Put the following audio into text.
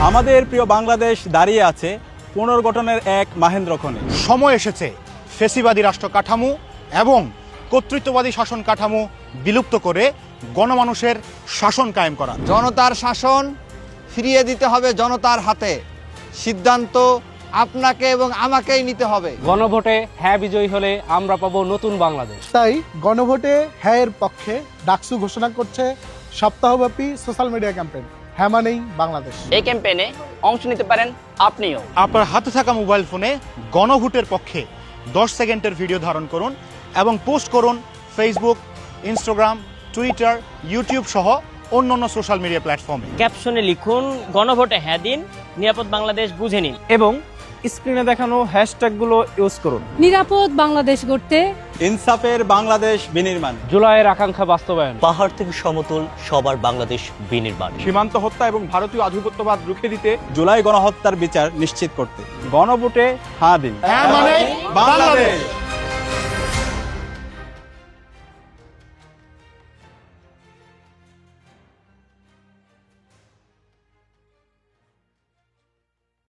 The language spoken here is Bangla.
আমাদের প্রিয় বাংলাদেশ দাঁড়িয়ে আছে পুনর্গঠনের এক মাহেন্দ্রক্ষণে। সময় এসেছে ফ্যাসিবাদী রাষ্ট্র কাঠামো এবং কর্তৃত্ববাদী শাসন কাঠামো বিলুপ্ত করে গণমানুষের শাসন কায়েম করা। জনতার শাসন ফিরিয়ে দিতে হবে জনতার হাতে। সিদ্ধান্ত আপনাকে এবং আমাকেই নিতে হবে। গণভোটে হ্যাঁ বিজয়ী হলে আমরা পাবো নতুন বাংলাদেশ। তাই গণভোটে হ্যাঁ এর পক্ষে ডাকসু ঘোষণা করছে সপ্তাহব্যাপী সোশ্যাল মিডিয়া ক্যাম্পেইন হ্যাঁ মানেই বাংলাদেশ। এই ক্যাম্পেইনে অংশ নিতে পারেন আপনিও। আপনার হাতে থাকা মোবাইল ফোনে গণভোটের পক্ষে 10 সেকেন্ডের ভিডিও ধারণ করুন এবং পোস্ট করুন ফেসবুক, ইনস্টাগ্রাম, টুইটার, ইউটিউব সহ অন্যান্য সোশ্যাল মিডিয়া প্ল্যাটফর্মে। ক্যাপশনে লিখুন গণভোটে হ্যাঁ দিন, নিরাপদ বাংলাদেশ বুঝে নিন। এবং স্ক্রিনে দেখানো হ্যাশট্যাগুলো ইউজ করুন। নিরাপদ বাংলাদেশ গড়তে, ইনসাফের বাংলাদেশ বিনির্মাণ, জুলাইয়ের আকাঙ্ক্ষা বাস্তবায়ন, পাহাড় থেকে সমতল সবার বাংলাদেশ বিনির্মাণ, সীমান্ত হত্যা এবং ভারতীয় আধিপত্যবাদ রুখে দিতে, জুলাই গণহত্যার বিচার নিশ্চিত করতে। গণভোটে হ্যাঁ দিন। হ্যাঁ মানে বাংলাদেশ।